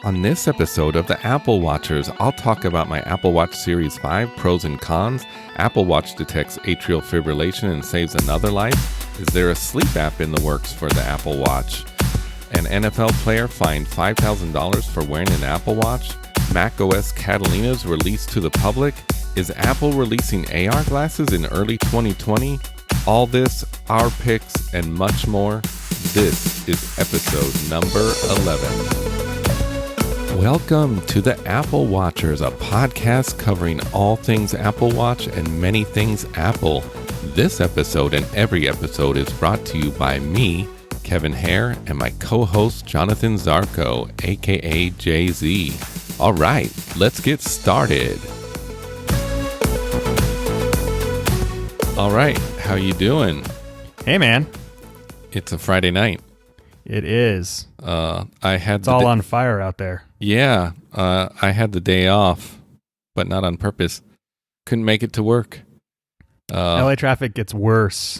On this episode of the Apple Watchers, I'll talk about my Apple Watch Series 5 pros and cons. Apple Watch detects atrial fibrillation and saves another life. Is there a sleep app in the works for the Apple Watch? An NFL player fined $5,000 for wearing an Apple Watch. macOS Catalina is released to the public. Is Apple releasing AR glasses in early 2020? All this, our picks, and much more. This is episode number 11. Welcome to the Apple Watchers, a podcast covering all things Apple Watch and many things Apple. This episode and every episode is brought to you by me, Kevin Hare, and my co-host Jonathan Zarco, aka Jay-Z. All right, let's get started. All right, how you doing? Hey, man. It's a Friday night. It is. It's all on fire out there. Yeah, I had the day off, but not on purpose. Couldn't make it to work. LA traffic gets worse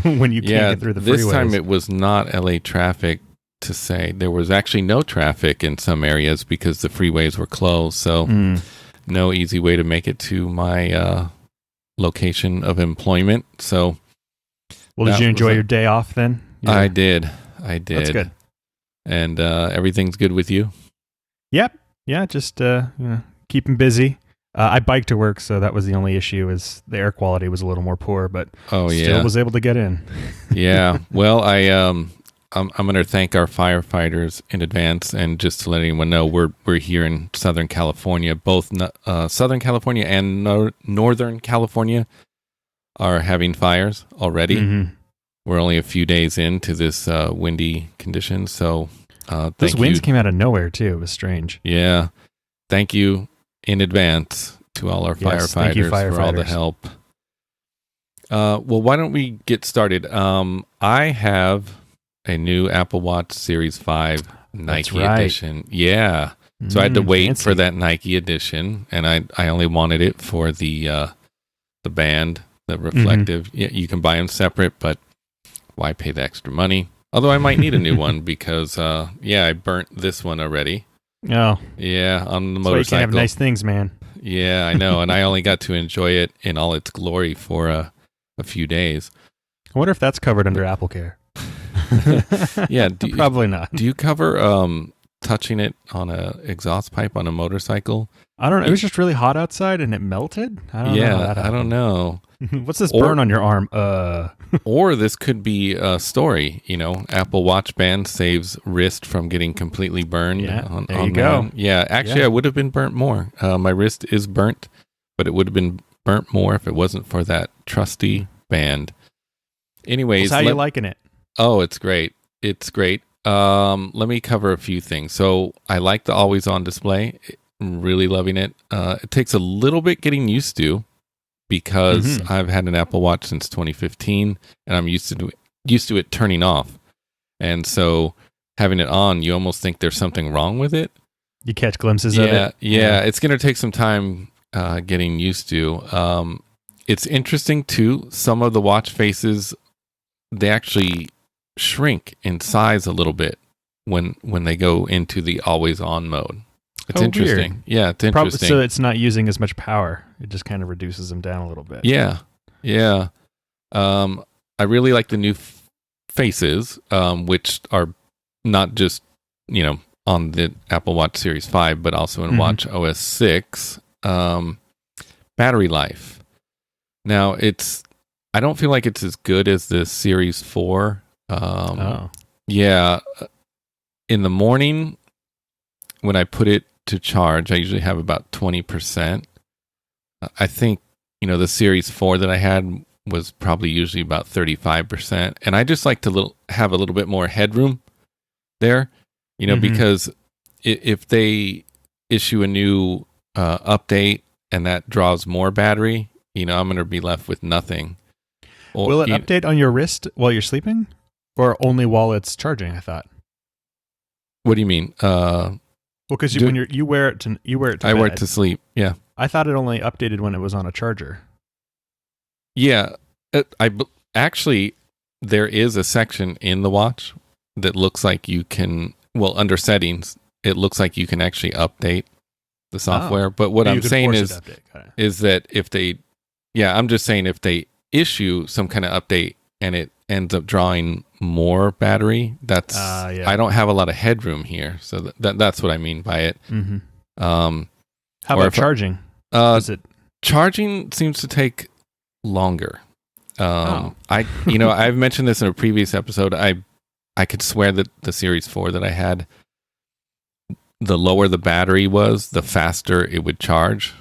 when you can't get through the freeways. This time it was not LA traffic to say. There was actually no traffic in some areas because the freeways were closed. So no easy way to make it to my location of employment. So, well, did you enjoy your day off then? Yeah. I did. That's good. And everything's good with you? Yep. Yeah, just keeping busy. I biked to work, so that was the only issue. Is the air quality was a little more poor, but still was able to get in. Yeah. Well, I'm going to thank our firefighters in advance, and just to let anyone know, we're here in Southern California. Both Southern California and Northern California are having fires already. Mm-hmm. We're only a few days into this windy condition, so those winds came out of nowhere too. It was strange. Yeah, thank you in advance to all our firefighters for all the help. Well, why don't we get started? I have a new Apple Watch Series 5 Nike edition. Yeah, so I had to wait for that Nike edition, and I only wanted it for the band, the reflective. Mm-hmm. Yeah, you can buy them separate, but why pay the extra money? Although I might need a new one because, I burnt this one already. Oh. Yeah, on the motorcycle. So you can have nice things, man. Yeah, I know. And I only got to enjoy it in all its glory for a few days. I wonder if that's covered under Apple Care. Yeah. Probably not. Do you cover touching it on a exhaust pipe on a motorcycle? I don't know. It was just really hot outside and it melted. I don't know. What's this burn on your arm? Or this could be a story. You know, Apple Watch band saves wrist from getting completely burned. Yeah, there you go. Yeah, actually, I would have been burnt more. My wrist is burnt, but it would have been burnt more if it wasn't for that trusty band. Anyways, how you liking it? Oh, it's great. It's great. Let me cover a few things. So I like the always-on display. Really loving it. It takes a little bit getting used to, because I've had an Apple Watch since 2015, and I'm used to it turning off. And so having it on, you almost think there's something wrong with it. You catch glimpses of it. Yeah, it's going to take some time getting used to. It's interesting, too. Some of the watch faces, they actually shrink in size a little bit when they go into the always-on mode. It's interesting. Weird. Yeah, it's interesting. So it's not using as much power. It just kind of reduces them down a little bit. Yeah. I really like the new faces, which are not just, on the Apple Watch Series 5, but also in Watch OS 6. Battery life. Now, I don't feel like it's as good as the Series 4. Yeah. In the morning, when I put it to charge, I usually have about 20%. I think, the Series 4 that I had was probably usually about 35%. And I just like to have a little bit more headroom there, because if they issue a new update and that draws more battery, I'm going to be left with nothing. Will it update on your wrist while you're sleeping? Or only while it's charging, I thought? What do you mean? Well, because when you wear it to I wear it to sleep. Yeah, I thought it only updated when it was on a charger. Yeah, actually there is a section in the watch that looks like you can, under settings, it looks like you can actually update the software. But what I'm saying is that if they, I'm just saying if they issue some kind of update and it ends up drawing more battery, that's I don't have a lot of headroom here. So that's what I mean by it. Mm-hmm. How about charging? Charging seems to take longer. I've mentioned this in a previous episode. I could swear that the Series 4 that I had, the lower the battery was, the faster it would charge.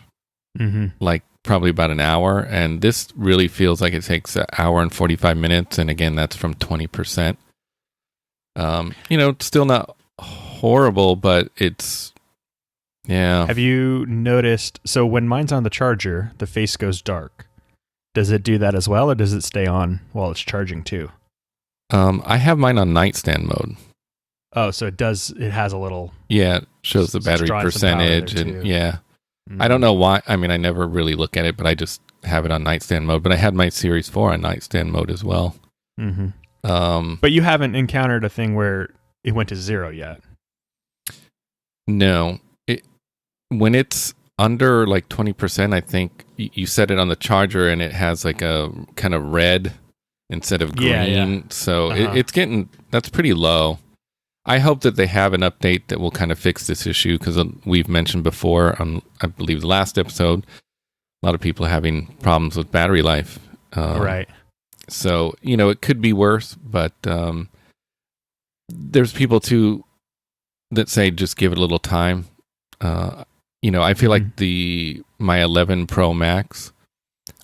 Mm-hmm. Like probably about an hour. And this really feels like it takes an hour and 45 minutes. And again, that's from 20%. Still not horrible, but it's, yeah. Have you noticed, so when mine's on the charger, the face goes dark. Does it do that as well, or does it stay on while it's charging too? I have mine on nightstand mode. Oh, so it has a little... Yeah, it shows the battery percentage. And yeah. Mm-hmm. I don't know why. I mean, I never really look at it, but I just have it on nightstand mode. But I had my Series 4 on nightstand mode as well. Mm-hmm. But you haven't encountered a thing where it went to 0 yet? No. When it's under like 20%, I think you set it on the charger and it has like a kind of red instead of green. Yeah. So it's getting, that's pretty low. I hope that they have an update that will kind of fix this issue, because we've mentioned before on, I believe, the last episode, a lot of people having problems with battery life. Right. So, it could be worse, but there's people too that say just give it a little time. I feel like my 11 Pro Max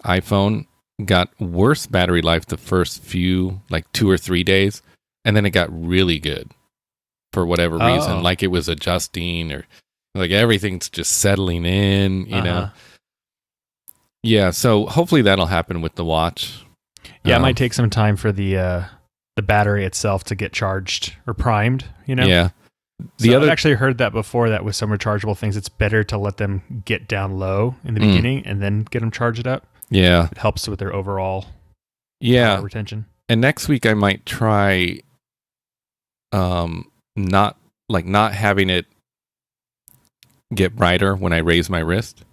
iPhone got worse battery life the first few, like 2 or 3 days, and then it got really good for whatever reason. Like it was adjusting, or like everything's just settling in, you know? Yeah, so hopefully that'll happen with the watch. Yeah, it might take some time for the battery itself to get charged or primed, Yeah. I've actually heard that before, that with some rechargeable things, it's better to let them get down low in the beginning and then get them charged up. Yeah. It helps with their overall retention. And next week I might try not having it get brighter when I raise my wrist.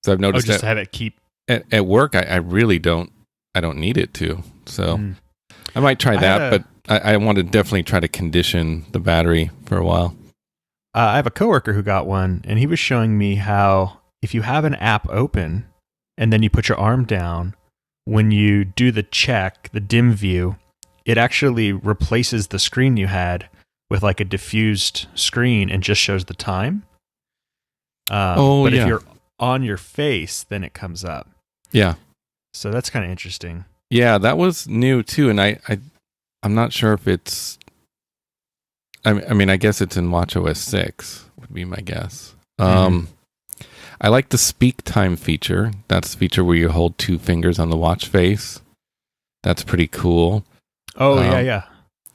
So I've noticed just to have it keep... At work, I really don't need it to. So I might try that, but I want to definitely try to condition the battery for a while. I have a coworker who got one, and he was showing me how if you have an app open and then you put your arm down, when you do the check, the dim view, it actually replaces the screen you had with like a diffused screen and just shows the time. But if you're on your face, then it comes up. Yeah. So that's kind of interesting. Yeah, that was new too, and I'm not sure if it's... I mean, I guess it's in watchOS 6, would be my guess. I like the speak time feature. That's the feature where you hold 2 fingers on the watch face. That's pretty cool. Oh, yeah.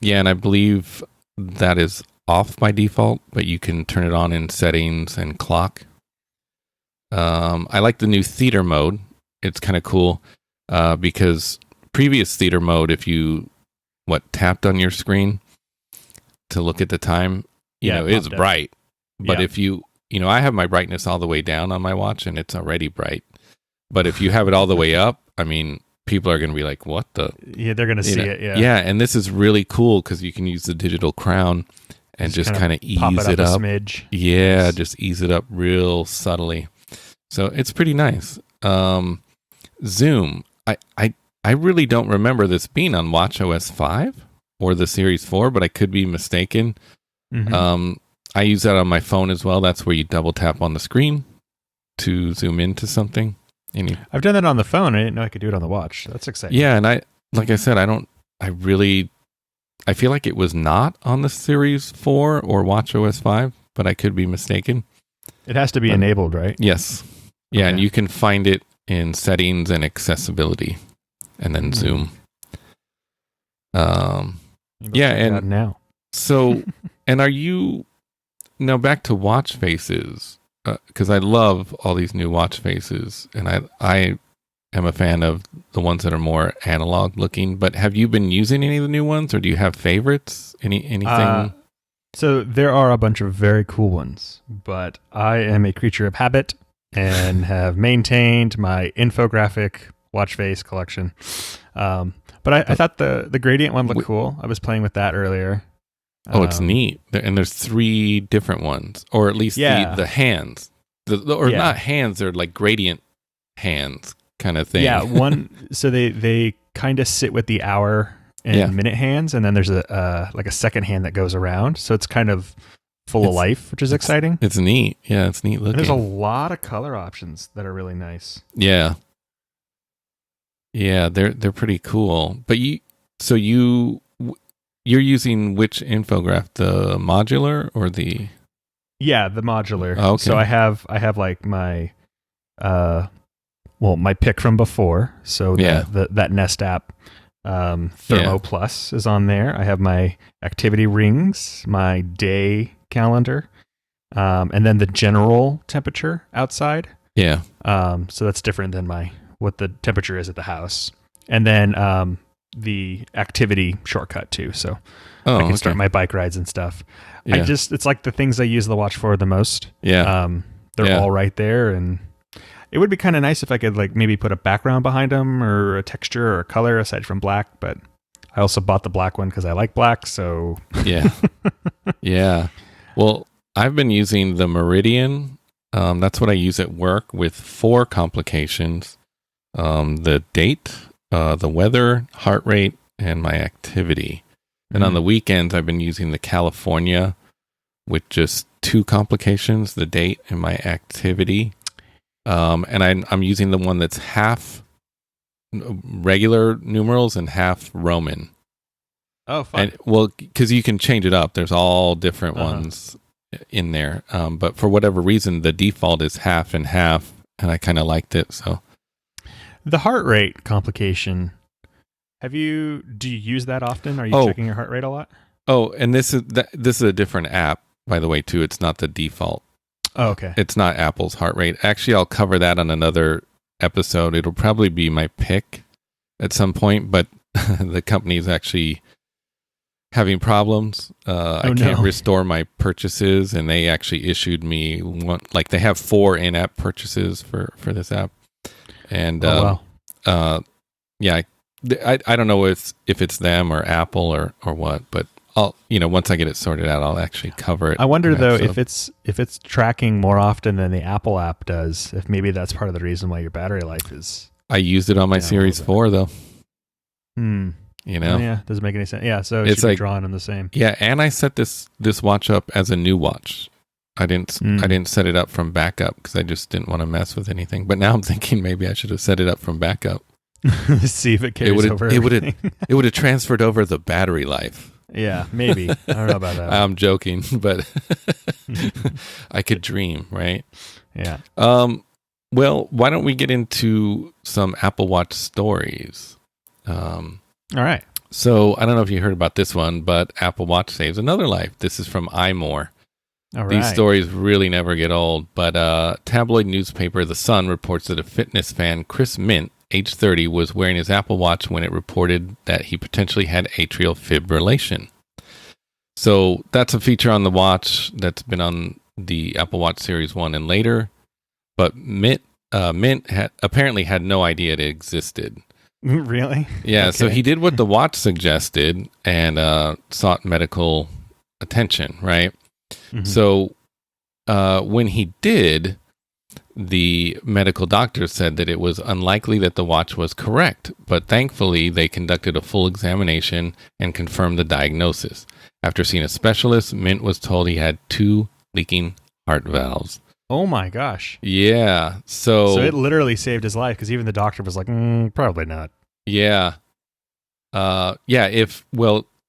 Yeah, and I believe that is off by default, but you can turn it on in settings and clock. I like the new theater mode. It's kind of cool because previous theater mode, if you tapped on your screen to look at the time, it's bright. But if you, I have my brightness all the way down on my watch and it's already bright. But if you have it all the way up, I mean, people are going to be like, what the? Yeah, they're going to see it. Yeah. Yeah. And this is really cool because you can use the digital crown and just kind of ease it up. A smidge. Yeah. Nice. Just ease it up real subtly. So it's pretty nice. Zoom. I really don't remember this being on watchOS 5 or the Series 4, but I could be mistaken. Mm-hmm. I use that on my phone as well. That's where you double tap on the screen to zoom into something. I've done that on the phone. I didn't know I could do it on the watch. That's exciting. Yeah, and like I said, I feel like it was not on the Series 4 or watchOS 5, but I could be mistaken. It has to be enabled, right? Yes. Yeah, and you can find it in settings and accessibility, and then zoom. And now. So, and are you now back to watch faces? Because I love all these new watch faces, and I am a fan of the ones that are more analog looking. But have you been using any of the new ones, or do you have favorites? Anything? So there are a bunch of very cool ones, but I am a creature of habit and have maintained my infographic watch face collection. But I thought the gradient one looked cool. I was playing with that earlier. Oh, it's neat. And there's 3 different ones, or at least the hands. Not hands, they're like gradient hands kind of thing. Yeah, so they kind of sit with the hour and minute hands, and then there's a second hand that goes around. So it's kind of full of life, which is exciting. It's neat. Yeah, it's neat looking. And there's a lot of color options that are really nice. Yeah. Yeah, they're pretty cool. But you're using which infograph, the modular or the? Yeah, the modular. Oh, okay. So I have like my my pick from before. So that Nest app, Thermo Plus is on there. I have my activity rings, my day calendar, and then the general temperature outside. Yeah. So that's different than what the temperature is at the house. And then the activity shortcut too. So I can start my bike rides and stuff. Yeah. It's like the things I use the watch for the most. Yeah. They're all right there. And it would be kind of nice if I could like maybe put a background behind them or a texture or a color aside from black. But I also bought the black one because I like black. So yeah. Yeah. Well, I've been using the Meridian. That's what I use at work with 4 complications. The date, the weather, heart rate, and my activity. And on the weekends, I've been using the California with just 2 complications, the date and my activity. And I'm using the one that's half regular numerals and half Roman. Oh, fine. And, well, because you can change it up. There's all different ones in there. But for whatever reason, the default is half and half, and I kind of liked it. So the heart rate complication. Do you use that often? Are you checking your heart rate a lot? Oh, and this is a different app, by the way, too. It's not the default. Oh, okay. It's not Apple's heart rate. Actually, I'll cover that on another episode. It'll probably be my pick at some point, but the company's actually having problems. I can't restore my purchases, and they actually issued me one. Like they have 4 in-app purchases for this app, and I don't know if it's them or Apple or what, but I'll once I get it sorted out, I'll actually cover it. I wonder though if it's tracking more often than the Apple app does. If maybe that's part of the reason why your battery life is. I used it on my Series 4 though. Doesn't make any sense. Yeah, so it should be drawn in the same. Yeah, and I set this watch up as a new watch. I didn't set it up from backup because I just didn't want to mess with anything. But now I'm thinking maybe I should have set it up from backup. See if it carries over. It would have transferred over the battery life. Yeah, maybe. I don't know about that. I'm joking, but I could dream, right? Yeah. Well, why don't we get into some Apple Watch stories? All right. So I don't know if you heard about this one, but Apple Watch saves another life. This is from iMore. All right. These stories really never get old, but tabloid newspaper The Sun reports that a fitness fan, Chris Mint, age 30, was wearing his Apple Watch when it reported that he potentially had atrial fibrillation. So that's a feature on the watch that's been on the Apple Watch Series 1 and later, but Mint apparently had no idea it existed. Really? Yeah, Okay. so he did what the watch suggested and sought medical attention, right? Mm-hmm. So when he did, the medical doctor said that it was unlikely that the watch was correct, but thankfully they conducted a full examination and confirmed the diagnosis. After seeing a specialist, Mint was told he had 2 leaking heart valves. Oh my gosh. Yeah. So it literally saved his life because even the doctor was like, probably not. Yeah. The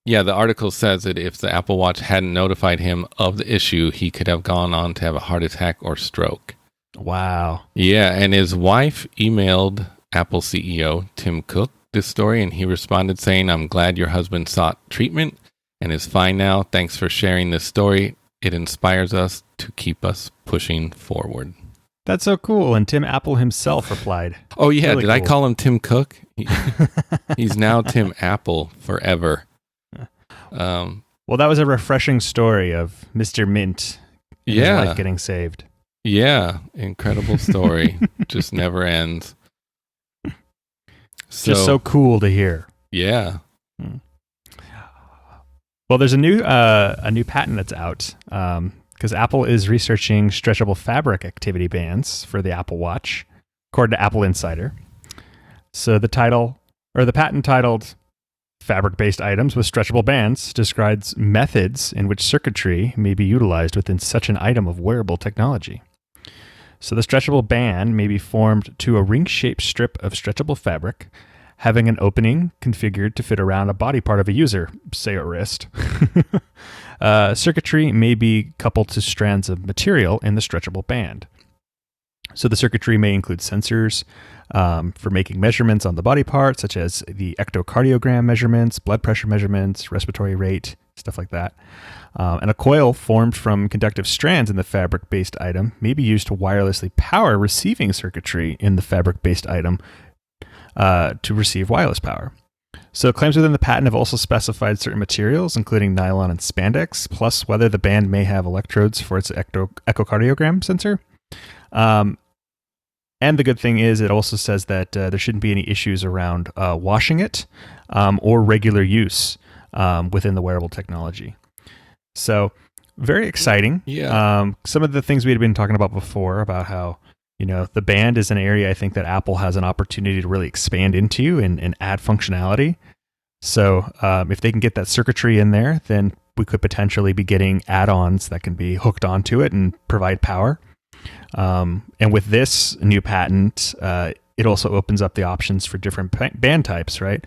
article says that if the Apple Watch hadn't notified him of the issue, he could have gone on to have a heart attack or stroke. Wow. Yeah, and his wife emailed Apple CEO Tim Cook this story, and he responded saying, "I'm glad your husband sought treatment and is fine now. Thanks for sharing this story. It inspires us to keep us pushing forward." That's so cool. And Tim Apple himself replied. Oh, yeah. Really Did I cool. call him Tim Cook? He's now Tim Apple forever. Well, that was a refreshing story of Mr. Mint and his Yeah. life getting saved. Yeah. Incredible story. Just never ends. Just so cool to hear. Yeah. Well, there's a new patent that's out because Apple is researching stretchable fabric activity bands for the Apple Watch, according to Apple Insider. So the patent titled "Fabric-Based Items with Stretchable Bands" describes methods in which circuitry may be utilized within such an item of wearable technology. So the stretchable band may be formed to a ring-shaped strip of stretchable fabric, having an opening configured to fit around a body part of a user, say a wrist. Circuitry may be coupled to strands of material in the stretchable band. So the circuitry may include sensors for making measurements on the body part, such as the echocardiogram measurements, blood pressure measurements, respiratory rate, stuff like that. And a coil formed from conductive strands in the fabric-based item may be used to wirelessly power receiving circuitry in the fabric-based item to receive wireless power. So claims within the patent have also specified certain materials, including nylon and spandex, plus whether the band may have electrodes for its echocardiogram sensor. And the good thing is it also says that there shouldn't be any issues around washing it or regular use within the wearable technology. So very exciting. Yeah. Some of the things we had been talking about before about how, the band is an area I think that Apple has an opportunity to really expand into and add functionality. So if they can get that circuitry in there, then we could potentially be getting add-ons that can be hooked onto it and provide power. And with this new patent, it also opens up the options for different band types, right?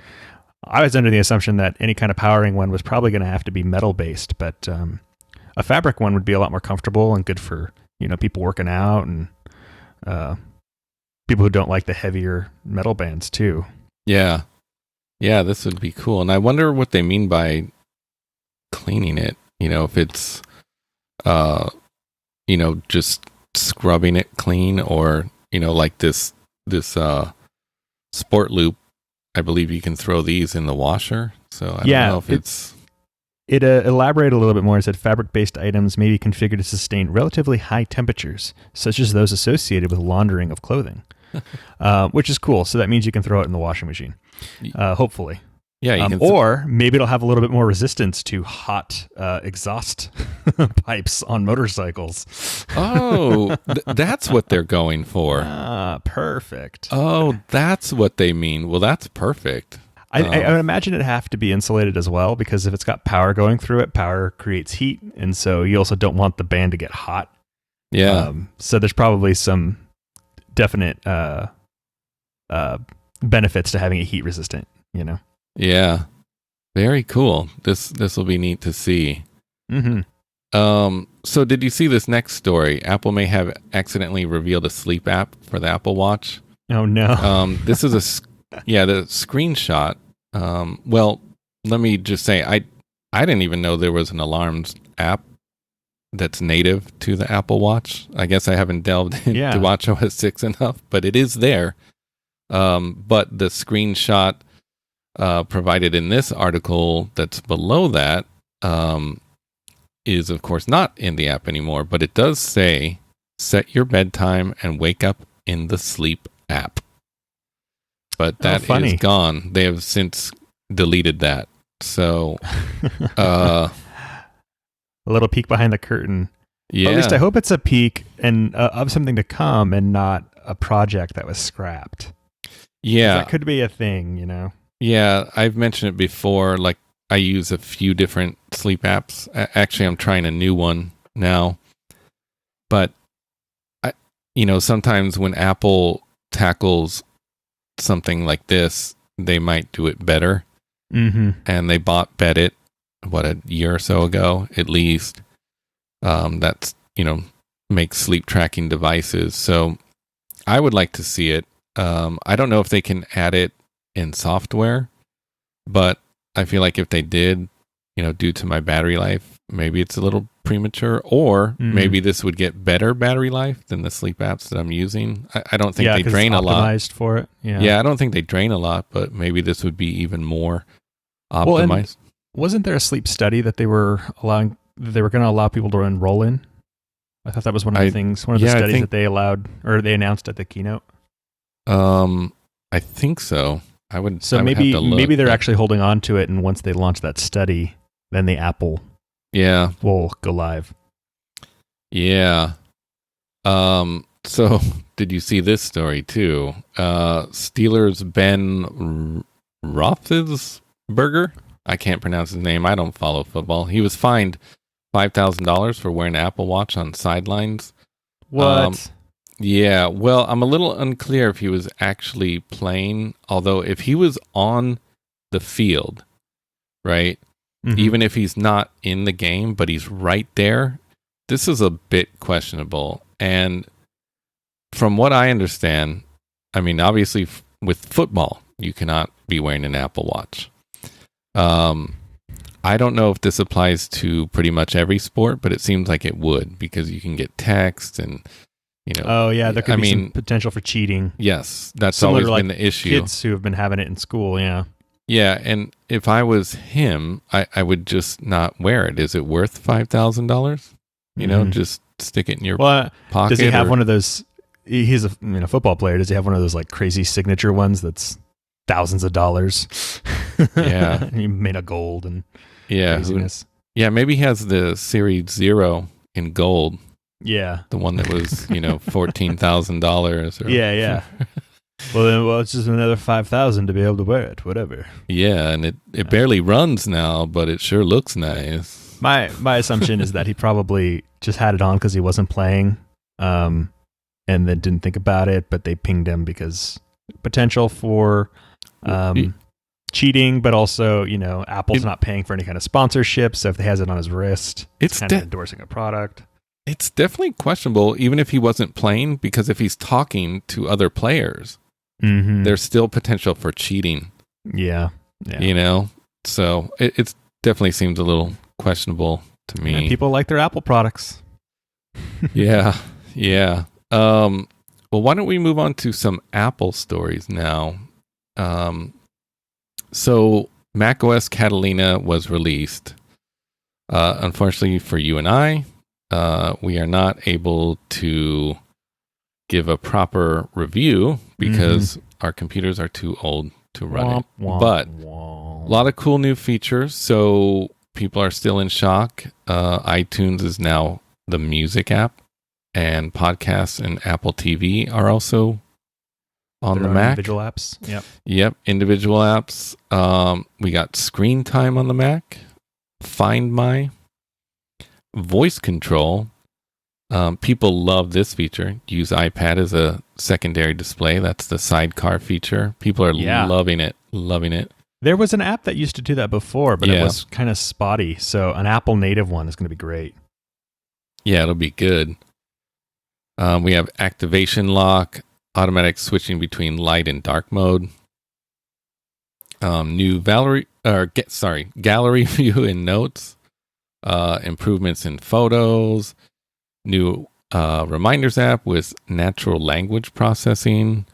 I was under the assumption that any kind of powering one was probably going to have to be metal-based, but a fabric one would be a lot more comfortable and good for, people working out and people who don't like the heavier metal bands too. Yeah. Yeah, this would be cool. And I wonder what they mean by cleaning it. If it's, just scrubbing it clean or, like this sport loop. I believe you can throw these in the washer. So I don't know if it's... It elaborated a little bit more. It said fabric-based items may be configured to sustain relatively high temperatures, such as those associated with laundering of clothing, which is cool. So that means you can throw it in the washing machine, hopefully. Yeah, you can or maybe it'll have a little bit more resistance to hot exhaust pipes on motorcycles. Oh, that's what they're going for. Ah, perfect. Oh, that's what they mean. Well, that's perfect. I would imagine it'd have to be insulated as well, because if it's got power going through it, power creates heat, and so you also don't want the band to get hot. Yeah. So there's probably some definite benefits to having it heat resistant, Yeah. Very cool. This will be neat to see. Mm-hmm. So did you see this next story? Apple may have accidentally revealed a sleep app for the Apple Watch. Oh no. This is the screenshot. Well, let me just say, I didn't even know there was an alarms app that's native to the Apple Watch. I guess I haven't delved into watchOS 6 enough, but it is there. But the screenshot provided in this article that's below that is, of course, not in the app anymore, but it does say, set your bedtime and wake up in the sleep app. But that is gone. They have since deleted that. So, a little peek behind the curtain. Yeah. But at least I hope it's a peek and of something to come and not a project that was scrapped. Yeah. That could be a thing, Yeah, I've mentioned it before. Like, I use a few different sleep apps. Actually, I'm trying a new one now. But, sometimes when Apple tackles something like this, they might do it better. Mm-hmm. And they bought Bedit, a year or so ago, at least. That's, makes sleep tracking devices. So I would like to see it. I don't know if they can add it in software, but I feel like if they did, due to my battery life, maybe it's a little premature, or maybe this would get better battery life than the sleep apps that I'm using. I don't think they drain a lot. Optimized for it. Yeah, I don't think they drain a lot, but maybe this would be even more optimized. wasn't there a sleep study that they were going to allow people to enroll in? I thought that was one of the things, one of the studies that they allowed or they announced at the keynote. I think so. Maybe they're actually holding on to it, and once they launch that study, then the Apple will go live. Yeah. So did you see this story too? Steelers Ben Roethlisberger, I can't pronounce his name. I don't follow football. He was fined $5,000 for wearing an Apple Watch on sidelines. What? Yeah, well, I'm a little unclear if he was actually playing, although if he was on the field, right, even if he's not in the game, but he's right there, this is a bit questionable. And from what I understand, I mean, obviously with football, you cannot be wearing an Apple Watch. I don't know if this applies to pretty much every sport, but it seems like it would, because you can get text and... Oh yeah, there could be some potential for cheating. Yes, that's always been the issue. Kids who have been having it in school, yeah. Yeah, and if I was him, I would just not wear it. Is it worth $5,000? Just stick it in your pocket. Does he have one of those? He's a football player. Does he have one of those like crazy signature ones that's thousands of dollars? Yeah, he made of gold and craziness. Maybe he has the Series 0 in gold. Yeah, the one that was $14,000. Yeah. Well, it's just another $5,000 to be able to wear it. Whatever. Yeah, and it barely runs now, but it sure looks nice. My assumption is that he probably just had it on because he wasn't playing, and then didn't think about it. But they pinged him because potential for cheating, but also Apple's not paying for any kind of sponsorship. So if he has it on his wrist, it's kind of endorsing a product. It's definitely questionable, even if he wasn't playing, because if he's talking to other players, there's still potential for cheating. Yeah. So it definitely seems a little questionable to me. And people like their Apple products. Yeah. Well, why don't we move on to some Apple stories now? So macOS Catalina was released. Unfortunately for you and I, we are not able to give a proper review because our computers are too old to run it. But a lot of cool new features, so people are still in shock. iTunes is now the music app, and podcasts and Apple TV are also on the Mac. Individual apps. Yep, individual apps. We got screen time on the Mac, Find My, voice control. People love this feature. Use iPad as a secondary display. That's the sidecar feature. People are loving it. There was an app that used to do that before, but it was kind of spotty. So an Apple native one is going to be great. Yeah, it'll be good. We have activation lock, automatic switching between light and dark mode. New gallery view in notes. Improvements in photos, new reminders app with natural language processing.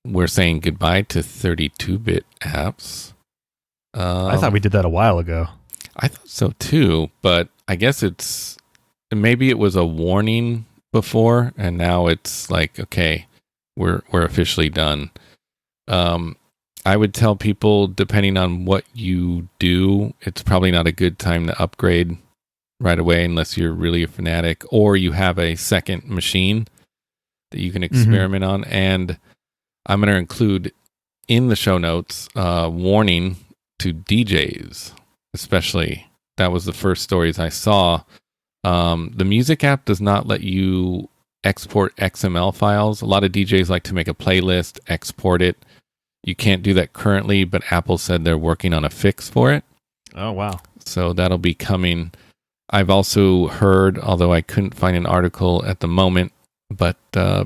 We're saying goodbye to 32-bit apps. I thought we did that a while ago. I thought so too, but I guess maybe it was a warning before, and now it's like, okay, we're officially done. I would tell people, depending on what you do, it's probably not a good time to upgrade right away unless you're really a fanatic or you have a second machine that you can experiment on. And I'm going to include in the show notes warning to DJs, especially. That was the first stories I saw. The music app does not let you export XML files. A lot of DJs like to make a playlist, export it. You can't do that currently, but Apple said they're working on a fix for it. Oh, wow. So that'll be coming. I've also heard, although I couldn't find an article at the moment, but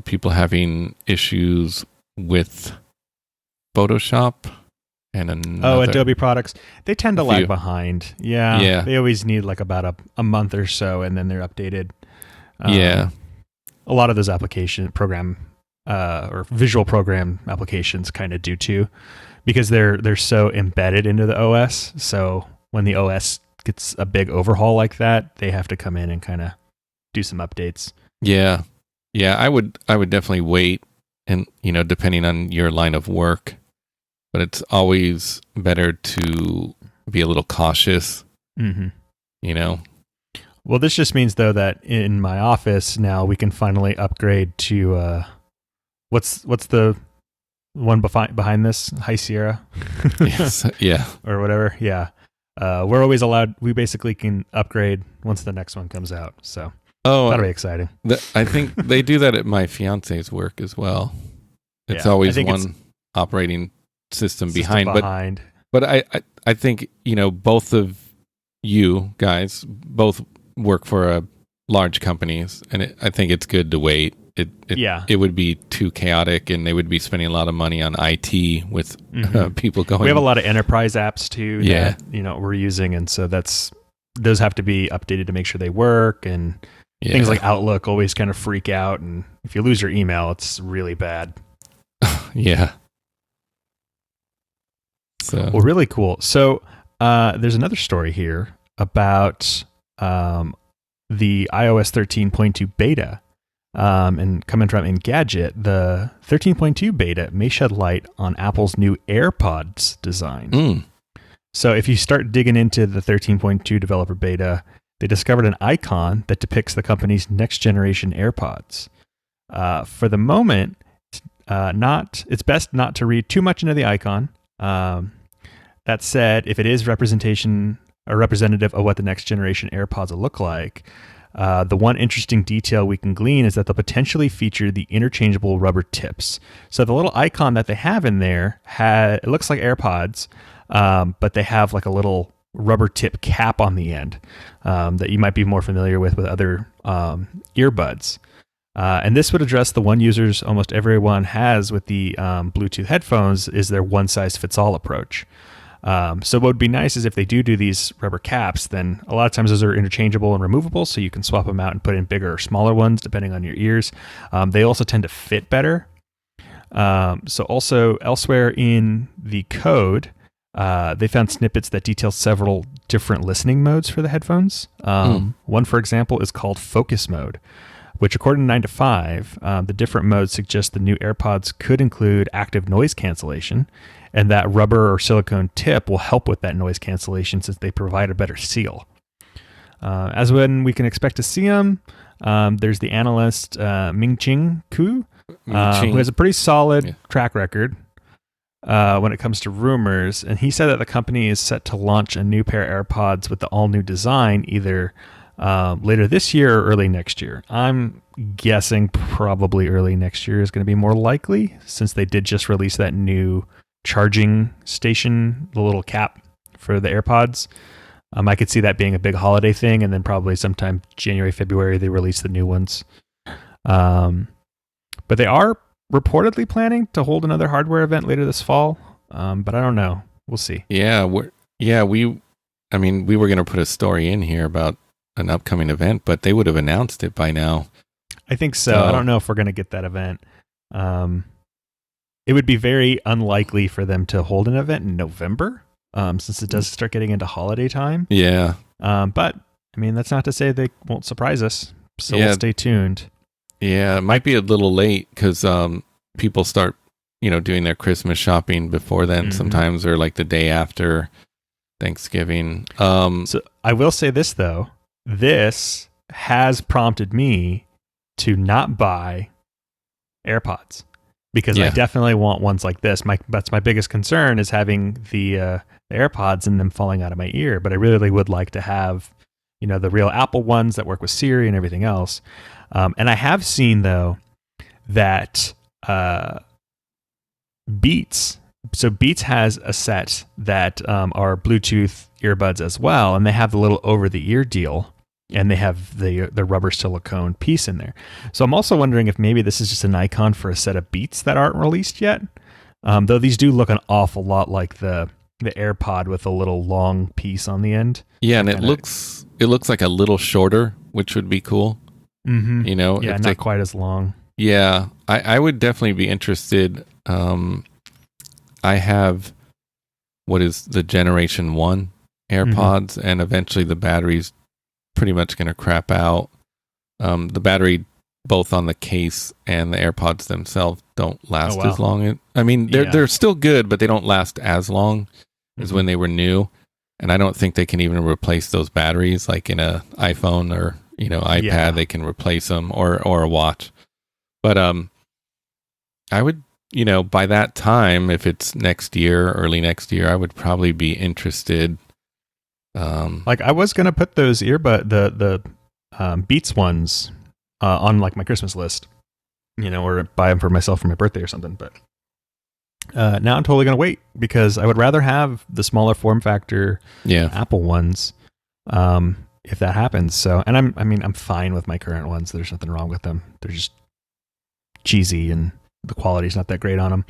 people having issues with Photoshop and Adobe products. They tend to lag behind. Yeah. They always need like about a month or so, and then they're updated. A lot of those program or visual program applications kind of do too, because they're so embedded into the OS. So when the OS gets a big overhaul like that, they have to come in and kind of do some updates. Yeah. Yeah, I would definitely wait, and depending on your line of work, but it's always better to be a little cautious. Mm-hmm. Well, this just means though that in my office now we can finally upgrade to what's the one behind this, High Sierra? Yes, yeah, or whatever. Yeah, we're always allowed. We basically can upgrade once the next one comes out. So that'll be exciting. I think they do that at my fiance's work as well. It's always one operating system behind. But I think both of you guys both work for large companies, and I think it's good to wait. It would be too chaotic, and they would be spending a lot of money on IT with people going. We have a lot of enterprise apps too that we're using, and so those have to be updated to make sure they work, and things like Outlook always kind of freak out, and if you lose your email, it's really bad. Yeah. So well, really cool. So there's another story here about the iOS 13.2 beta, and coming from Engadget, the 13.2 beta may shed light on Apple's new AirPods design. So if you start digging into the 13.2 developer beta, they discovered an icon that depicts the company's next generation AirPods. For the moment, it's best not to read too much into the icon. That said, if it is representative of what the next generation AirPods will look like, the one interesting detail we can glean is that they'll potentially feature the interchangeable rubber tips. So the little icon that they have in there, it looks like AirPods, but they have like a little rubber tip cap on the end that you might be more familiar with other earbuds. And this would address the one users almost everyone has with the Bluetooth headphones, is their one-size-fits-all approach. So what would be nice is if they do these rubber caps, then a lot of times those are interchangeable and removable, so you can swap them out and put in bigger or smaller ones depending on your ears. They also tend to fit better. So also elsewhere in the code, they found snippets that detail several different listening modes for the headphones. One, for example, is called focus mode, which according to 9to5, the different modes suggest the new AirPods could include active noise cancellation, and that rubber or silicone tip will help with that noise cancellation since they provide a better seal. As when we can expect to see them, there's the analyst Ming-Ching Ku, who has a pretty solid track record when it comes to rumors, and he said that the company is set to launch a new pair of AirPods with the all-new design either later this year or early next year. I'm guessing probably early next year is going to be more likely, since they did just release that new charging station, the little cap for the AirPods. I could see that being a big holiday thing, and then probably sometime January, February, they release the new ones. But they are reportedly planning to hold another hardware event later this fall, but I don't know. We'll see. Yeah, we were going to put a story in here about an upcoming event, but they would have announced it by now. I think so. I don't know if we're going to get that event. It would be very unlikely for them to hold an event in November, since it does start getting into holiday time. Yeah. But I mean, that's not to say they won't surprise us. So we'll stay tuned. Yeah, it might be a little late because people start, doing their Christmas shopping before then sometimes, or like the day after Thanksgiving. So I will say this though, this has prompted me to not buy AirPods, because I definitely want ones like this. That's my biggest concern, is having the AirPods and them falling out of my ear. But I really would like to have, the real Apple ones that work with Siri and everything else. And I have seen though that Beats has a set that are Bluetooth earbuds as well, and they have the little over the ear deal, and they have the rubber silicone piece in there. So I'm also wondering if maybe this is just an icon for a set of Beats that aren't released yet. Though these do look an awful lot like the AirPod with a little long piece on the end. Yeah, and it looks like a little shorter, which would be cool. Mm-hmm. Not quite as long. Yeah, I would definitely be interested. I have what is the Generation 1 AirPods, and eventually the battery's pretty much going to crap out. The battery, both on the case and the AirPods themselves, don't last as long. I mean, they're still good, but they don't last as long as when they were new. And I don't think they can even replace those batteries, like in a iPhone or iPad. They can replace them, or a watch. But I would, by that time, if it's next year, early next year, I would probably be interested. Like I was gonna put those the Beats ones on like my Christmas list, or buy them for myself for my birthday or something. But now I'm totally gonna wait because I would rather have the smaller form factor Apple ones if that happens. So, and I'm fine with my current ones. There's nothing wrong with them. They're just cheesy and the quality's not that great on them.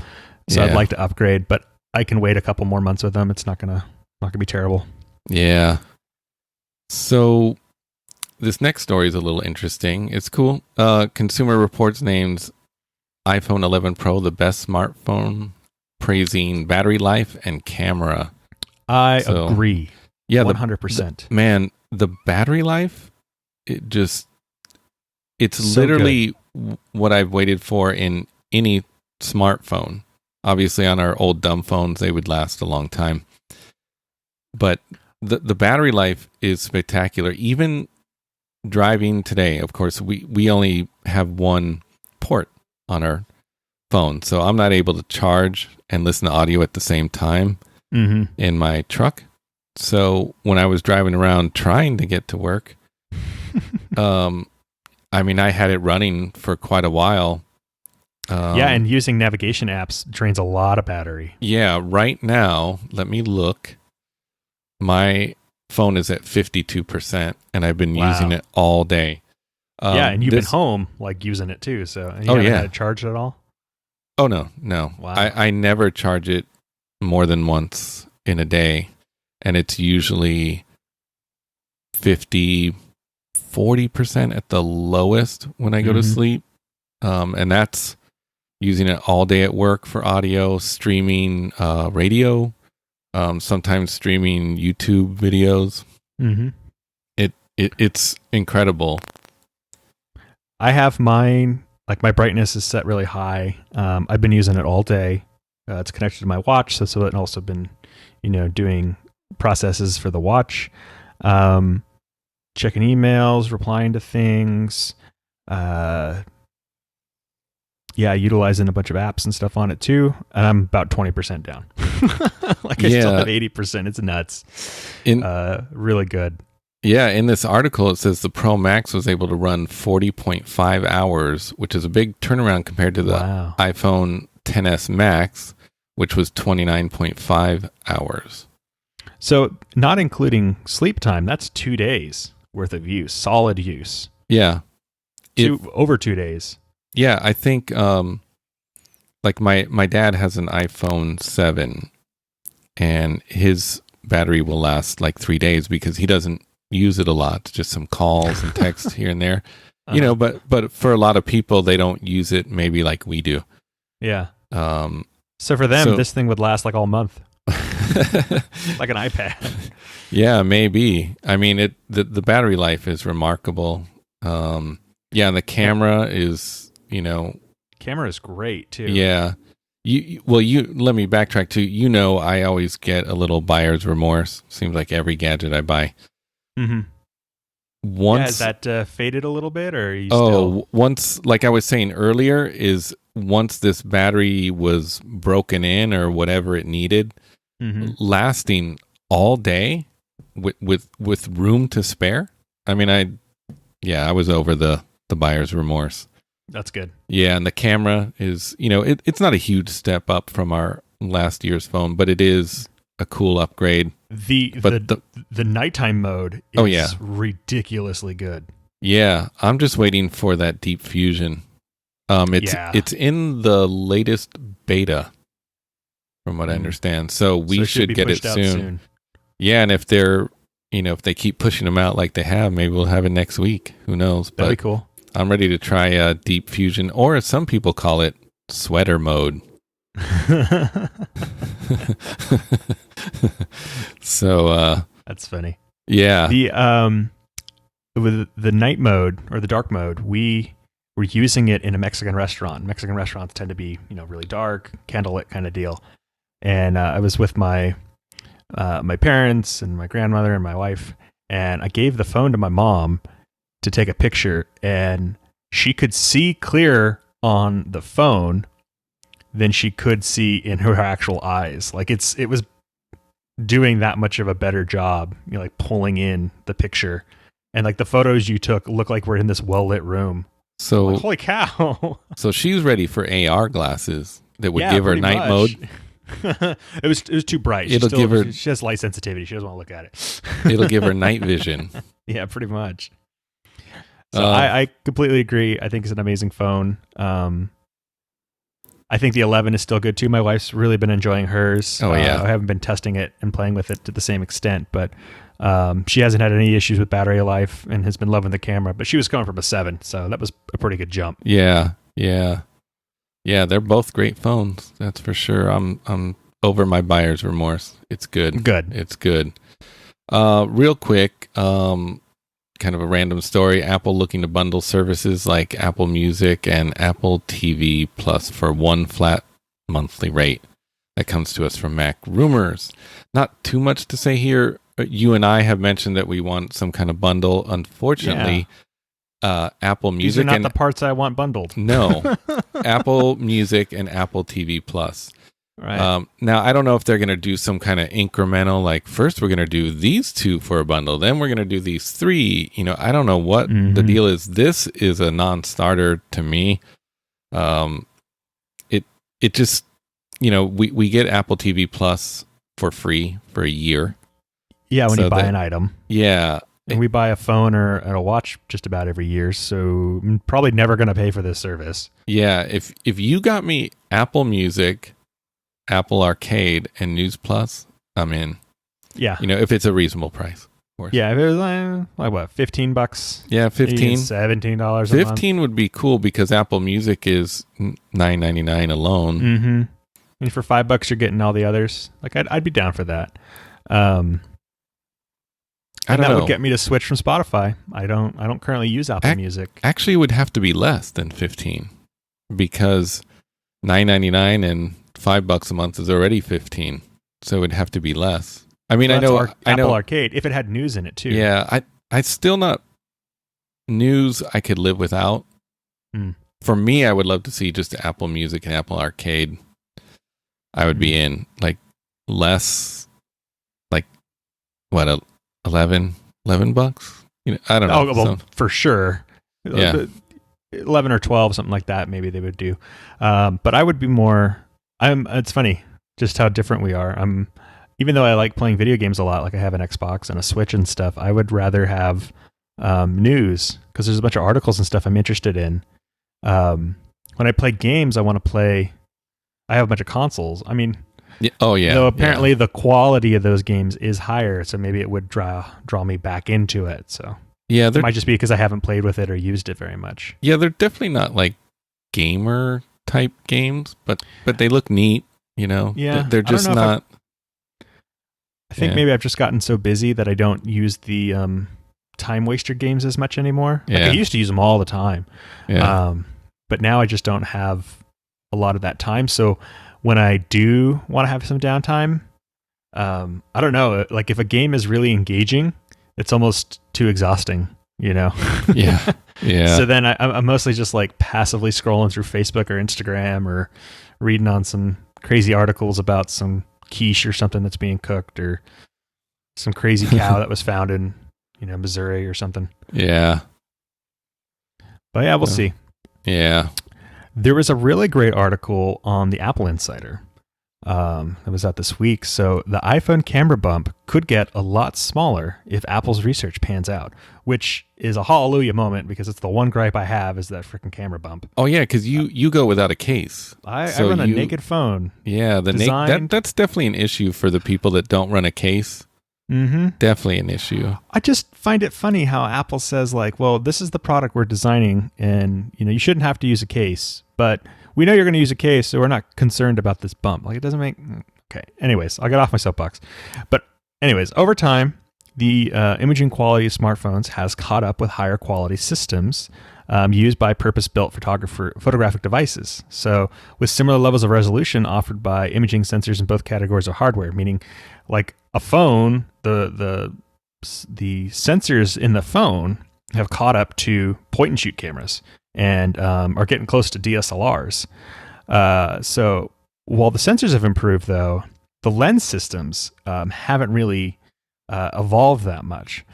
So I'd like to upgrade, but I can wait a couple more months with them. It's not gonna be terrible. Yeah. So this next story is a little interesting. It's cool. Consumer Reports names iPhone 11 Pro the best smartphone, praising battery life and camera. I agree. Yeah, 100%. Man, the battery life, it's so literally what I've waited for in any smartphone. Obviously, on our old dumb phones, they would last a long time. But the battery life is spectacular. Even driving today, of course, we only have one port on our phone, so I'm not able to charge and listen to audio at the same time in my truck. So when I was driving around trying to get to work, I had it running for quite a while. And using navigation apps drains a lot of battery. Yeah, right now, let me look. My phone is at 52%, and I've been using it all day. And you've been home, like, using it too, so you haven't had it charged at all? Oh, no. Wow. I never charge it more than once in a day, and it's usually 40% at the lowest when I go to sleep. And that's using it all day at work for audio, streaming radio, sometimes streaming YouTube videos. It's incredible. I have mine, like my brightness is set really high. I've been using it all day. It's connected to my watch, so I've also been, doing processes for the watch, checking emails, replying to things, utilizing a bunch of apps and stuff on it too. And I'm about 20% down. Like I still have 80%. It's nuts. Really good. Yeah, in this article, it says the Pro Max was able to run 40.5 hours, which is a big turnaround compared to the iPhone XS Max, which was 29.5 hours. So not including sleep time, that's 2 days worth of use, solid use. Yeah. Over 2 days. Yeah, I think like my dad has an iPhone 7, and his battery will last like 3 days because he doesn't use it a lot, just some calls and texts here and there. But for a lot of people, they don't use it maybe like we do. Yeah. So for them, this thing would last like all month. Like an iPad. Yeah, maybe. I mean, the battery life is remarkable. And the camera is, Camera is great too. Yeah. You let me backtrack to, I always get a little buyer's remorse. Seems like every gadget I buy. Has that faded a little bit, or are you still... once, like I was saying earlier, is once this battery was broken in or whatever it needed, lasting all day with room to spare. I mean, I was over the buyer's remorse. That's good. Yeah, and the camera is, it's not a huge step up from our last year's phone, but it is a cool upgrade. The nighttime mode is ridiculously good. Yeah, I'm just waiting for that deep fusion. It's in the latest beta, from what I understand. So we should get it soon. Yeah, and if they're, if they keep pushing them out like they have, maybe we'll have it next week. Who knows? That'd be cool. I'm ready to try deep fusion, or as some people call it, sweater mode. So that's funny. Yeah. The with the night mode or the dark mode, we were using it in a Mexican restaurant. Mexican restaurants tend to be, really dark, candlelit kind of deal. And I was with my my parents and my grandmother and my wife, and I gave the phone to my mom to take a picture, and she could see clearer on the phone than she could see in her actual eyes. Like it was doing that much of a better job, like pulling in the picture, and like the photos you took look like we're in this well lit room. So like, holy cow! So she's ready for AR glasses that would give her night mode. It was too bright. She has light sensitivity. She doesn't want to look at it. It'll give her night vision. Yeah, pretty much. So I completely agree. I think it's an amazing phone. I think the 11 is still good too. My wife's really been enjoying hers. Oh yeah. I haven't been testing it and playing with it to the same extent, but she hasn't had any issues with battery life and has been loving the camera. But she was coming from a 7, so that was a pretty good jump. Yeah. They're both great phones. That's for sure. I'm over my buyer's remorse. It's good. It's good. Real quick, kind of a random story. Apple looking to bundle services like Apple Music and Apple TV Plus for one flat monthly rate. That comes to us from MacRumors. Not too much to say here. You and I have mentioned that we want some kind of bundle. Unfortunately, Apple Music. These are not the parts I want bundled. No. Apple Music and Apple TV Plus. Right. Now, I don't know if they're going to do some kind of incremental, like first we're going to do these 2 for a bundle, then we're going to do these 3. I don't know what the deal is. This is a non-starter to me. It just, we get Apple TV Plus for free for a year. Yeah, when you buy an item. Yeah. And we buy a phone or a watch just about every year, so I'm probably never going to pay for this service. Yeah, if you got me Apple Music, Apple Arcade, and News Plus, I'm in. Yeah. If it's a reasonable price. Of course. Yeah, if it was like what, $15? Yeah, $15. $17 a month. 15 would be cool because Apple Music is $9.99 alone. Mm-hmm. And for $5 you're getting all the others. Like I'd be down for that. And that would get me to switch from Spotify. I don't currently use Apple Music. Actually, it would have to be less than 15 because $9.99 and $5 a month is already 15, so it would have to be less. I mean, well, I know Apple Arcade if it had news in it too. Yeah, I still not news. I could live without. For me, I would love to see just Apple Music and Apple Arcade. I would be in like less, like what $11? I don't know. Oh, well, for sure. Yeah. 11 or 12, something like that. Maybe they would do. But I would be more. It's funny just how different we are. Even though I like playing video games a lot, like I have an Xbox and a Switch and stuff, I would rather have news because there's a bunch of articles and stuff I'm interested in. When I play games, I want to play. I have a bunch of consoles. I mean, though apparently the quality of those games is higher, so maybe it would draw me back into it. So it might just be because I haven't played with it or used it very much. Yeah, they're definitely not like gamer type games, but they look neat. Yeah, they're just not. I think maybe I've just gotten so busy that I don't use the time waster games as much anymore. Yeah. Like I used to use them all the time. Yeah. But now I just don't have a lot of that time. So when I do want to have some downtime, I don't know. Like if a game is really engaging, it's almost too exhausting, Yeah. So then I'm mostly just like passively scrolling through Facebook or Instagram or reading on some crazy articles about some quiche or something that's being cooked or some crazy cow that was found in, Missouri or something. Yeah. But yeah, we'll see. Yeah. There was a really great article on the Apple Insider that was out this week. So the iPhone camera bump could get a lot smaller if Apple's research pans out, which is a hallelujah moment because it's the one gripe I have is that freaking camera bump. Oh yeah, because you go without a case. I run a naked phone. Yeah, that's definitely an issue for the people that don't run a case. Mm-hmm. Definitely an issue. I just find it funny how Apple says like, well, this is the product we're designing and you shouldn't have to use a case, but we know you're going to use a case, so we're not concerned about this bump. Like it doesn't make... Okay. Anyways, I'll get off my soapbox. But anyways, over time, the imaging quality of smartphones has caught up with higher quality systems used by purpose-built photographic devices. So with similar levels of resolution offered by imaging sensors in both categories of hardware, meaning like a phone, the sensors in the phone have caught up to point-and-shoot cameras and are getting close to DSLRs. So while the sensors have improved, though, the lens systems haven't really evolved that much.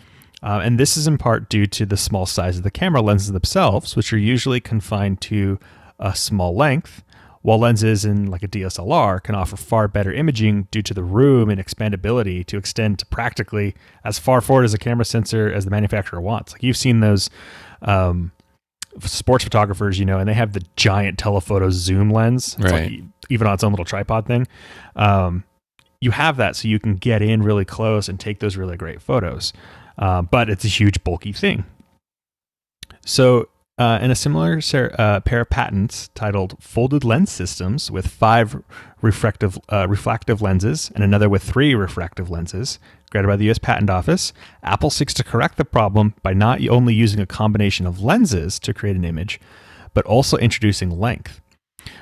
And this is in part due to the small size of the camera lenses themselves, which are usually confined to a small length, while lenses in like a DSLR can offer far better imaging due to the room and expandability to extend to practically as far forward as a camera sensor as the manufacturer wants. Like you've seen those sports photographers, and they have the giant telephoto zoom lens. It's right. like, even on its own little tripod thing. You have that so you can get in really close and take those really great photos. But it's a huge bulky thing. So in a similar pair of patents titled Folded Lens Systems with 5 refractive lenses and another with 3 refractive lenses, granted by the U.S. Patent Office, Apple seeks to correct the problem by not only using a combination of lenses to create an image, but also introducing length.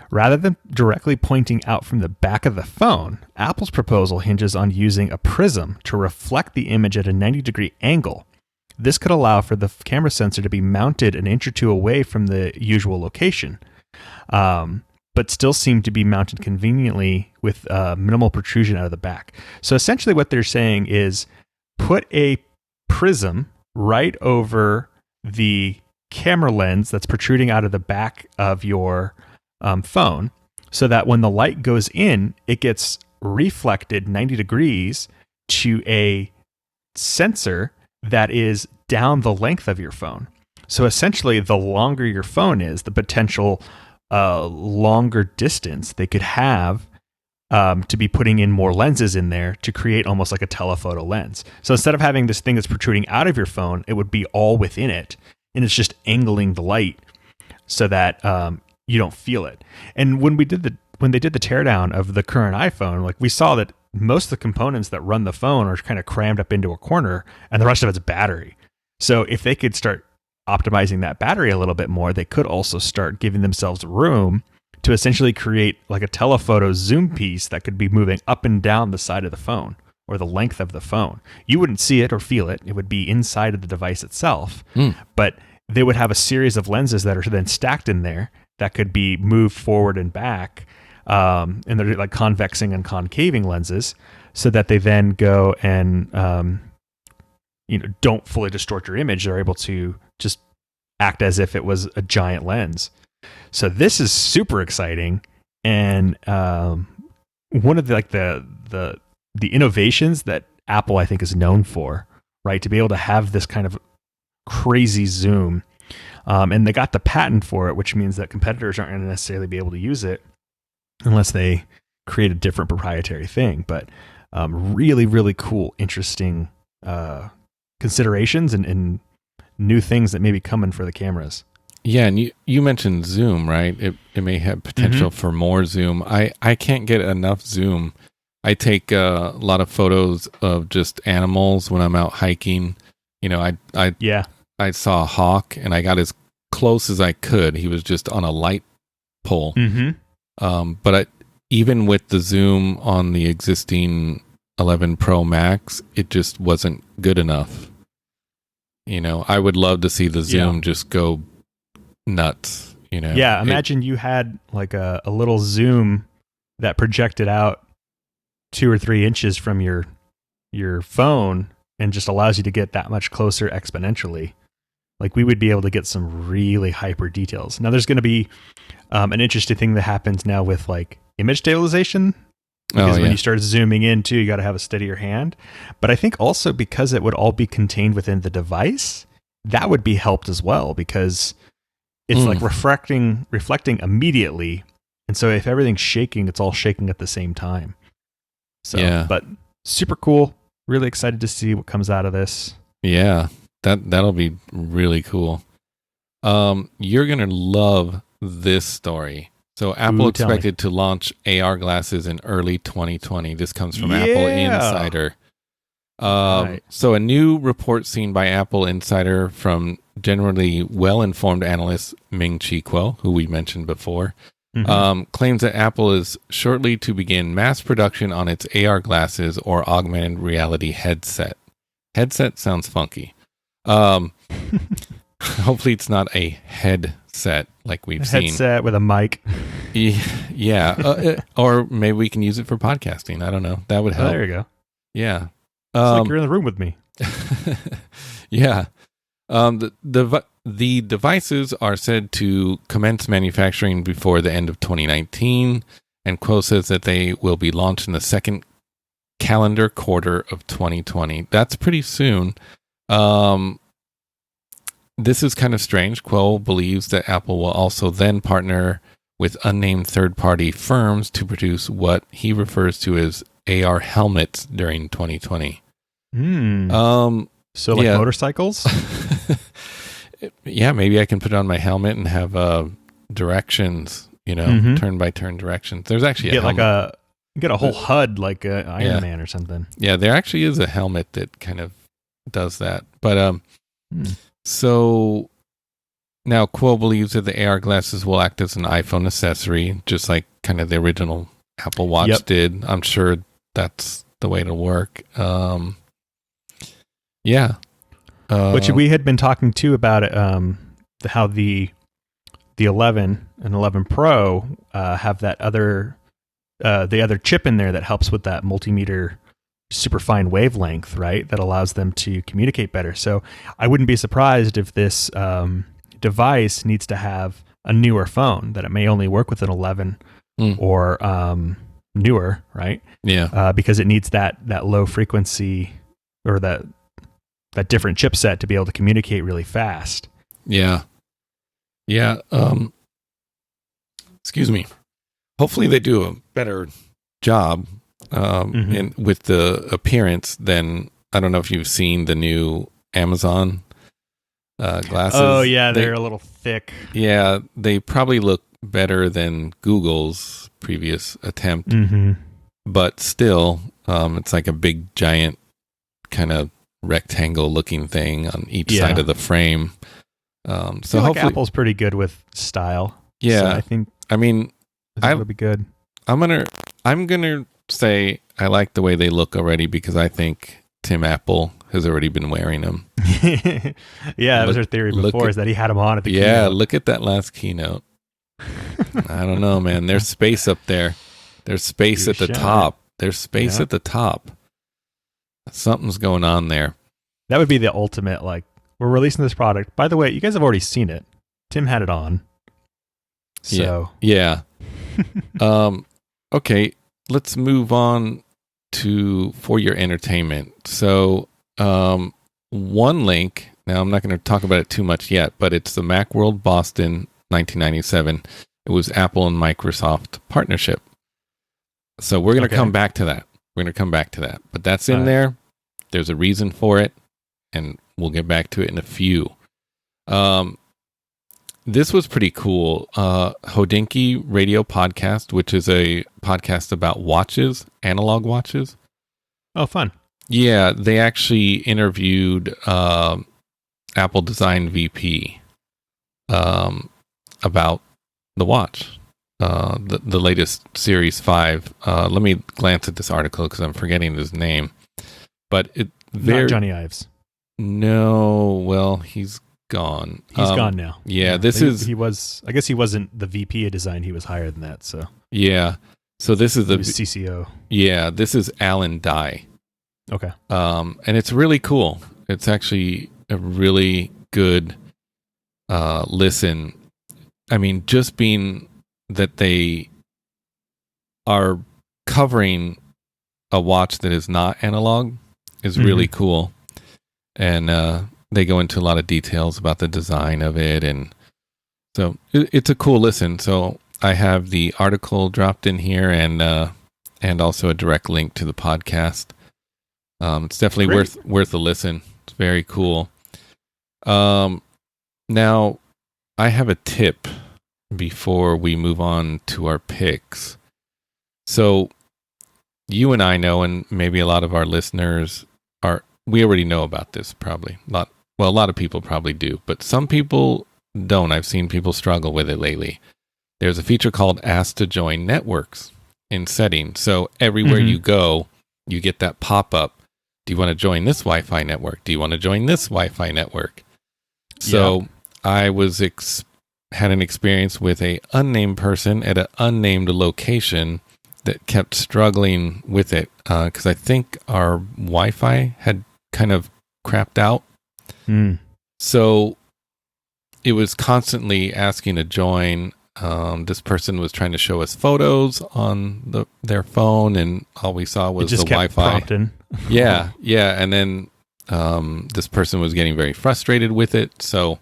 Rather than directly pointing out from the back of the phone, Apple's proposal hinges on using a prism to reflect the image at a 90-degree angle. This could allow for the camera sensor to be mounted an inch or two away from the usual location, but still seem to be mounted conveniently with minimal protrusion out of the back. So essentially what they're saying is put a prism right over the camera lens that's protruding out of the back of your phone, so that when the light goes in, it gets reflected 90 degrees to a sensor that is down the length of your phone. So essentially, the longer your phone is, the potential longer distance they could have to be putting in more lenses in there to create almost like a telephoto lens. So instead of having this thing that's protruding out of your phone, it would be all within it, and it's just angling the light so that you don't feel it. And when they did the teardown of the current iPhone, like we saw that most of the components that run the phone are kind of crammed up into a corner, and the rest of it's battery. So if they could start optimizing that battery a little bit more, they could also start giving themselves room to essentially create like a telephoto zoom piece that could be moving up and down the side of the phone or the length of the phone. You wouldn't see it or feel it. It would be inside of the device itself, but they would have a series of lenses that are then stacked in there that could be moved forward and back, and they're like convexing and concaving lenses, so that they then go and don't fully distort your image. They're able to just act as if it was a giant lens. So this is super exciting, and one of the innovations that Apple I think is known for, right? To be able to have this kind of crazy zoom. And they got the patent for it, which means that competitors aren't going to necessarily be able to use it unless they create a different proprietary thing. But really, really cool, interesting considerations and new things that may be coming for the cameras. Yeah, and you mentioned zoom, right? It may have potential for more zoom. I can't get enough zoom. I take a lot of photos of just animals when I'm out hiking. I saw a hawk, and I got as close as I could. He was just on a light pole. But even with the zoom on the existing 11 Pro Max, it just wasn't good enough. I would love to see the zoom just go nuts. Yeah, imagine you had like a little zoom that projected out 2 or 3 inches from your phone and just allows you to get that much closer exponentially. Like we would be able to get some really hyper details. Now there's going to be an interesting thing that happens now with like image stabilization. Because when you start zooming in too, you got to have a steadier hand. But I think also because it would all be contained within the device, that would be helped as well, because it's like reflecting immediately. And so if everything's shaking, it's all shaking at the same time. So, but super cool. Really excited to see what comes out of this. Yeah, that'll be really cool. You're gonna love this story. So Apple expected to launch AR glasses in early 2020. This comes from Apple Insider. Right. So a new report seen by Apple Insider from generally well-informed analyst Ming-Chi Kuo, who we mentioned before, claims that Apple is shortly to begin mass production on its AR glasses or augmented reality headset. Headset sounds funky. Hopefully it's not a headset like we've seen. Headset with a mic. Yeah. Or maybe we can use it for podcasting. I don't know. That would help. Oh, there you go. Yeah. It's like you're in the room with me. Yeah. The devices are said to commence manufacturing before the end of 2019, and Kuo says that they will be launched in the second calendar quarter of 2020. That's pretty soon. This is kind of strange. Kuo believes that Apple will also then partner with unnamed third-party firms to produce what he refers to as AR helmets during 2020. So like motorcycles? Yeah, maybe I can put it on my helmet and have directions, turn by turn directions. There's actually a helmet. Get a whole HUD like Iron Man or something. Yeah, there actually is a helmet that kind of does that. But so now Kuo believes that the AR glasses will act as an iPhone accessory, just like kind of the original Apple Watch did. I'm sure that's the way to work. Yeah. Which we had been talking too about it, how the 11 and 11 Pro have that other the other chip in there that helps with that multimeter superfine wavelength, right? That allows them to communicate better. So I wouldn't be surprised if this device needs to have a newer phone, that it may only work with an 11 or newer, right? Yeah. Because it needs that low frequency or that different chipset to be able to communicate really fast. Yeah. Yeah. Excuse me. Hopefully they do a better job with the appearance than, I don't know if you've seen the new Amazon glasses. Oh, yeah. They're a little thick. Yeah. They probably look better than Google's previous attempt. But still, it's like a big, giant kind of rectangle looking thing on each side of the frame. So hopefully Apple's pretty good with style. Yeah. So I think it'll be good. I'm gonna say I like the way they look already, because I think Tim Apple has already been wearing them. Yeah, that was our theory before, is that he had them on at the keynote. Yeah, look at that last keynote. I don't know, man. There's space up there. There's space at the top. There's space at the top. Something's going on there. That would be the ultimate, like, we're releasing this product. By the way, you guys have already seen it. Tim had it on. So. Yeah. Okay, let's move on for your entertainment. So, one link, now I'm not going to talk about it too much yet, but it's the Macworld Boston 1997. It was Apple and Microsoft partnership. So we're going to come back to that. But that's in there. There's a reason for it, and we'll get back to it in a few. This was pretty cool. Hodinkee Radio Podcast, which is a podcast about watches, analog watches. Oh, fun. Yeah, they actually interviewed Apple Design VP about the watch. The latest Series 5. Let me glance at this article because I'm forgetting his name. But not Johnny Ives. No, well, he's gone. He's gone now. Yeah, he was. I guess he wasn't the VP of design. He was higher than that. So yeah. So this is the CCO. Yeah, this is Alan Dye. Okay. And it's really cool. It's actually a really good listen. I mean, just being that they are covering a watch that is not analog is really cool. And they go into a lot of details about the design of it. And so it's a cool listen. So I have the article dropped in here and also a direct link to the podcast. It's definitely worth a listen. It's very cool. Now, I have a tip before we move on to our picks. So, you and I know, and maybe a lot of our listeners we already know about this probably. A lot of people probably do, but some people don't. I've seen people struggle with it lately. There's a feature called Ask to Join Networks in settings. So everywhere you go, you get that pop-up. Do you want to join this Wi-Fi network? Do you want to join this Wi-Fi network? So I had an experience with a unnamed person at an unnamed location that kept struggling with it because I think our Wi-Fi had kind of crapped out. So it was constantly asking to join. This person was trying to show us photos on their phone, and all we saw was the Wi-Fi. Yeah. And then this person was getting very frustrated with it. So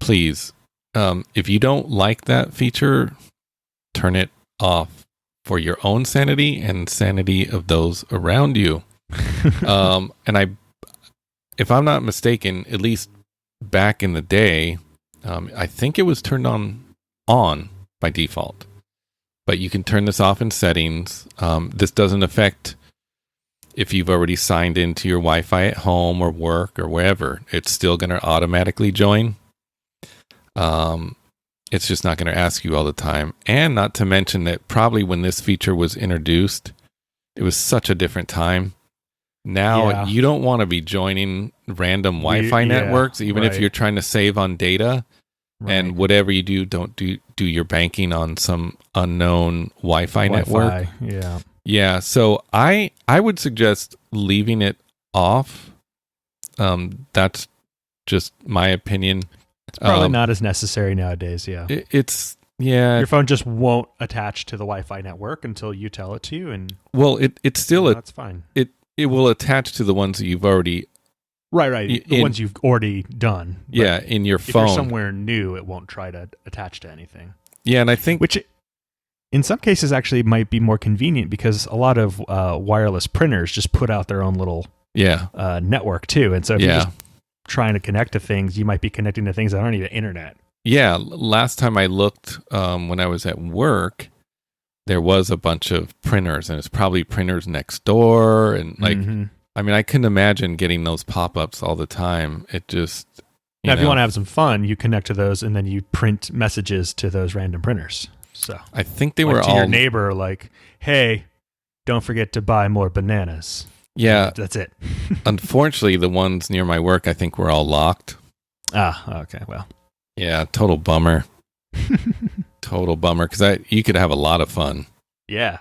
please, if you don't like that feature, turn it off for your own sanity and sanity of those around you. And if I'm not mistaken, at least back in the day, I think it was turned on by default, but you can turn this off in settings. This doesn't affect if you've already signed into your Wi-Fi at home or work or wherever. It's still going to automatically join. It's just not going to ask you all the time. And not to mention that probably when this feature was introduced, it was such a different time. Now you don't want to be joining random Wi-Fi networks, even if you're trying to save on data. Right. And whatever you do, don't do your banking on some unknown Wi-Fi network. Yeah. So I would suggest leaving it off. That's just my opinion. It's probably not as necessary nowadays. Yeah. Your phone just won't attach to the Wi-Fi network until you tell it to, and it's still that's fine. It will attach to the ones that you've already. Right. The ones you've already done. Yeah, in your phone. If you're somewhere new, it won't try to attach to anything. Yeah, and I think... Which, in some cases, actually might be more convenient because a lot of wireless printers just put out their own little network, too. And so if you're just trying to connect to things, you might be connecting to things that aren't even internet. Yeah, last time I looked, when I was at work, there was a bunch of printers, and it's probably printers next door, and I mean, I couldn't imagine getting those pop-ups all the time. It just... Now, if you want to have some fun, you connect to those, and then you print messages to those random printers. So I think they were to all... your neighbor, like, hey, don't forget to buy more bananas. Yeah. That's it. Unfortunately, the ones near my work, I think, were all locked. Okay, well. Yeah, total bummer. Total bummer, because you could have a lot of fun. Yeah.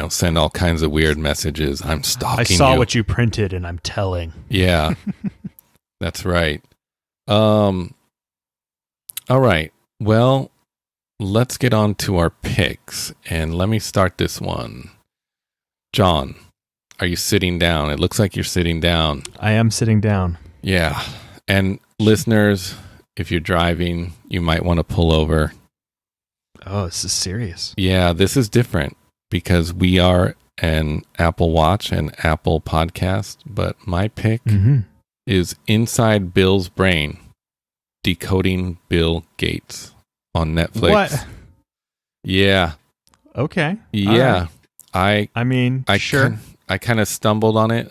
Send all kinds of weird messages. I'm stalking you. I saw what you printed, and I'm telling. Yeah, that's right. All right. Well, let's get on to our picks, and let me start this one. John, are you sitting down? It looks like you're sitting down. I am sitting down. Yeah, and listeners, if you're driving, you might want to pull over. Oh, this is serious. Yeah, this is different. Because we are an Apple Watch and Apple podcast, but my pick is Inside Bill's Brain, Decoding Bill Gates on Netflix. What? Yeah. Okay. Yeah. Right. Sure. I kind of stumbled on it.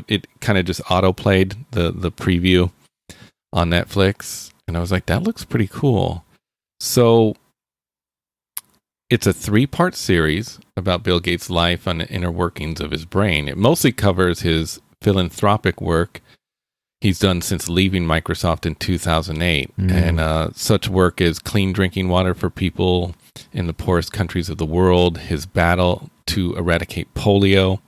It kind of just auto-played the preview on Netflix, and I was like, that looks pretty cool. So... It's a 3-part series about Bill Gates' life and the inner workings of his brain. It mostly covers his philanthropic work he's done since leaving Microsoft in 2008. And such work as clean drinking water for people in the poorest countries of the world, his battle to eradicate polio,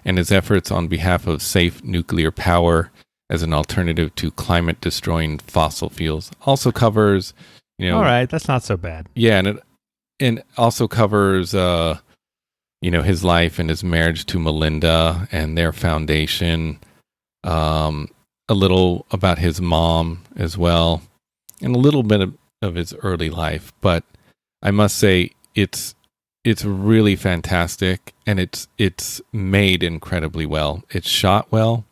and his efforts on behalf of safe nuclear power as an alternative to climate-destroying fossil fuels. Also covers, All right, that's not so bad. Yeah, and also covers, his life and his marriage to Melinda and their foundation. A little about his mom as well, and a little bit of his early life. But I must say, it's really fantastic, and it's made incredibly well. It's shot well.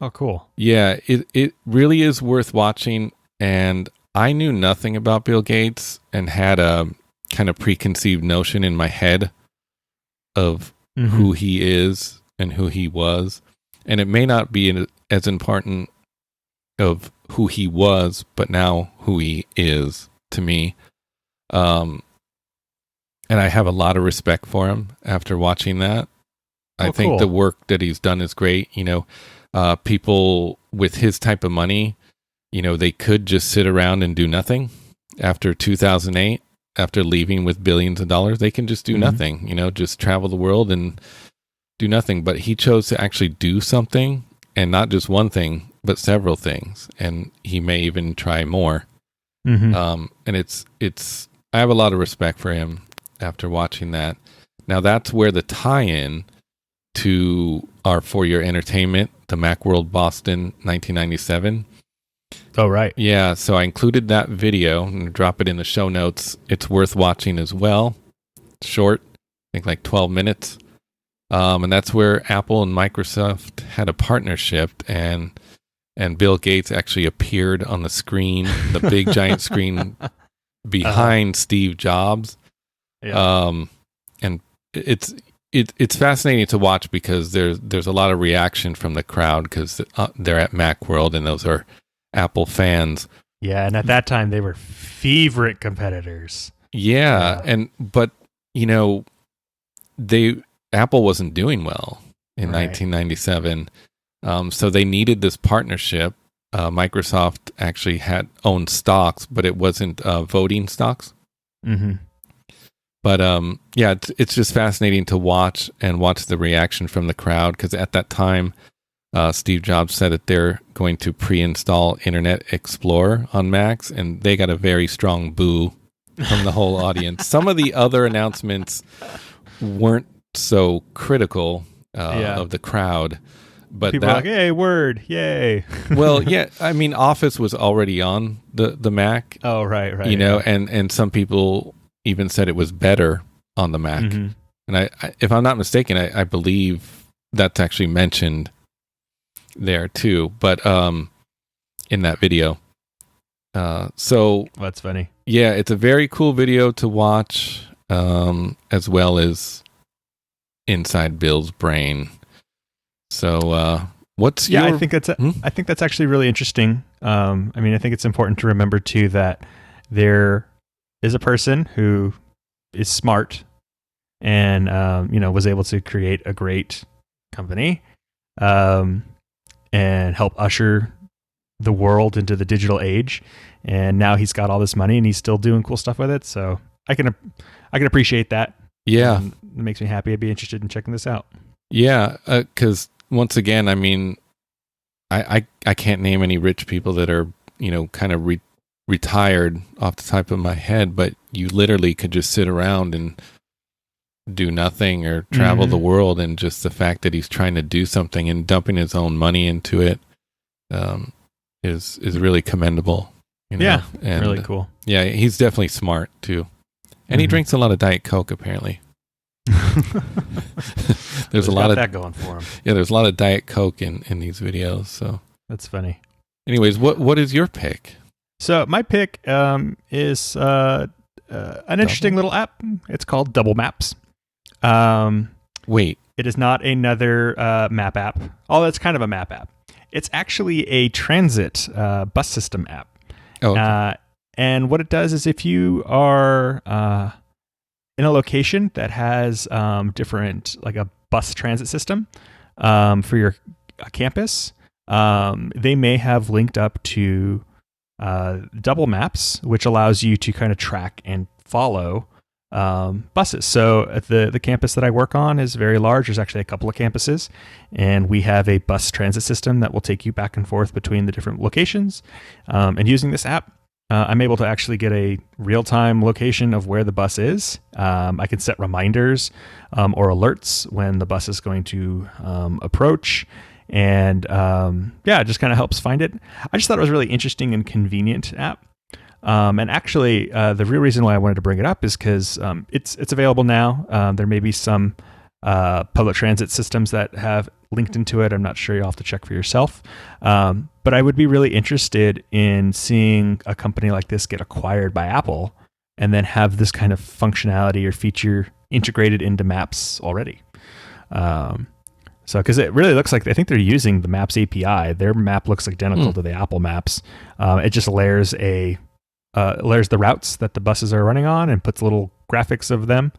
Oh, cool. Yeah, it really is worth watching. And I knew nothing about Bill Gates and had a kind of preconceived notion in my head of who he is and who he was. And it may not be as important of who he was, but now who he is to me. And I have a lot of respect for him after watching that. I think the work that he's done is great. People with his type of money, they could just sit around and do nothing. After 2008, after leaving with billions of dollars, they can just do nothing, just travel the world and do nothing. But he chose to actually do something, and not just one thing, but several things. And he may even try more. And I have a lot of respect for him after watching that. Now that's where the tie-in to our For Your Entertainment, the Macworld Boston 1997. Oh, right. Yeah, so I included that video and drop it in the show notes. It's worth watching as well. Short, I think like 12 minutes. And that's where Apple and Microsoft had a partnership, and Bill Gates actually appeared on the screen, the big giant screen behind Steve Jobs. Yeah. And it's fascinating to watch because there's a lot of reaction from the crowd because they're at Macworld and those are Apple fans. Yeah, and at that time they were favorite competitors. Yeah, but Apple wasn't doing well in 1997, so they needed this partnership. Microsoft actually had owned stocks, but it wasn't voting stocks. But it's just fascinating to watch the reaction from the crowd because at that time, Steve Jobs said that they're going to pre-install Internet Explorer on Macs, and they got a very strong boo from the whole audience. Some of the other announcements weren't so critical of the crowd, but people were like, "Hey, Word, yay!" Well, yeah, I mean, Office was already on the Mac. Oh, right, and some people even said it was better on the Mac. And I if I'm not mistaken, I believe that's actually mentioned there too, but in that video. So that's funny. Yeah, it's a very cool video to watch, as well as inside Bill's brain. So what's your... I think that's actually really interesting. I think it's important to remember too that there is a person who is smart and was able to create a great company and help usher the world into the digital age, and now he's got all this money and he's still doing cool stuff with it. So I can appreciate that. Yeah, it makes me happy. I'd be interested in checking this out. Yeah, because once again, I mean, I can't name any rich people that are kind of retired off the top of my head, but you literally could just sit around and do nothing or travel the world, and just the fact that he's trying to do something and dumping his own money into it is really commendable. Yeah, and really cool. Yeah, he's definitely smart too, and he drinks a lot of Diet Coke apparently. There's a lot of that going for him. Yeah, there's a lot of Diet Coke in these videos. So that's funny. Anyways, what is your pick? So my pick is an interesting little app. It's called Double Maps. Wait, it is not another map app. Oh, it's kind of a map app. It's actually a transit bus system app. Oh, okay. And what it does is if you are in a location that has different, like a bus transit system for your campus, they may have linked up to Double Maps, which allows you to kind of track and follow buses. So at the campus that I work on is very large. There's actually a couple of campuses, and we have a bus transit system that will take you back and forth between the different locations. And using this app, I'm able to actually get a real-time location of where the bus is. I can set reminders or alerts when the bus is going to approach. And it just kind of helps find it. I just thought it was a really interesting and convenient app. And actually, the real reason why I wanted to bring it up is because it's available now. There may be some public transit systems that have linked into it. I'm not sure. You'll have to check for yourself. But I would be really interested in seeing a company like this get acquired by Apple and then have this kind of functionality or feature integrated into Maps already. So, because it really looks like, I think they're using the Maps API. Their map looks identical to the Apple Maps. It just layers the routes that the buses are running on and puts little graphics of them.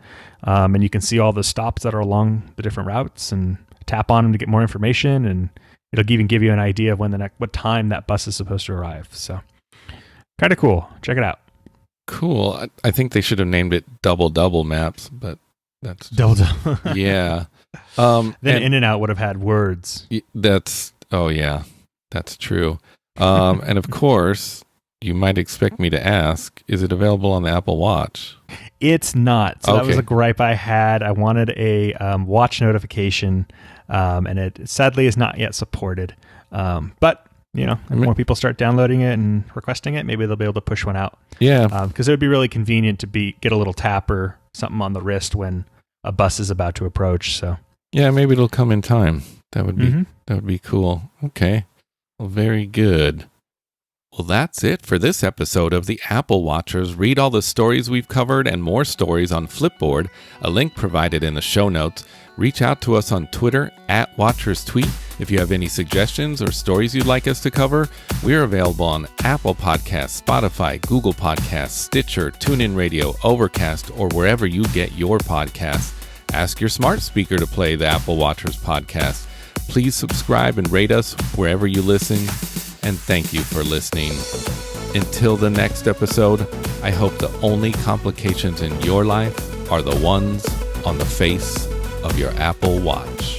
And you can see all the stops that are along the different routes and tap on them to get more information. And it'll even give you an idea of what time that bus is supposed to arrive. So kind of cool. Check it out. Cool. I think they should have named it Double Maps, but that's Double. Yeah. Then In-N-Out would have had words. That's true. And of course, you might expect me to ask, is it available on the Apple Watch? It's not. So that was a gripe I had. I wanted a watch notification, and it sadly is not yet supported. But if more people start downloading it and requesting it, maybe they'll be able to push one out. Yeah. Because it would be really convenient to get a little tap or something on the wrist when a bus is about to approach. So yeah, maybe it'll come in time. That would be cool. Okay. Well, very good. Well, that's it for this episode of the Apple Watchers. Read all the stories we've covered and more stories on Flipboard, a link provided in the show notes. Reach out to us on Twitter @WatchersTweet if you have any suggestions or stories you'd like us to cover. We're available on Apple Podcasts, Spotify, Google Podcasts, Stitcher, TuneIn Radio, Overcast, or wherever you get your podcasts. Ask your smart speaker to play the Apple Watchers podcast. Please subscribe and rate us wherever you listen. And thank you for listening. Until the next episode, I hope the only complications in your life are the ones on the face of your Apple Watch.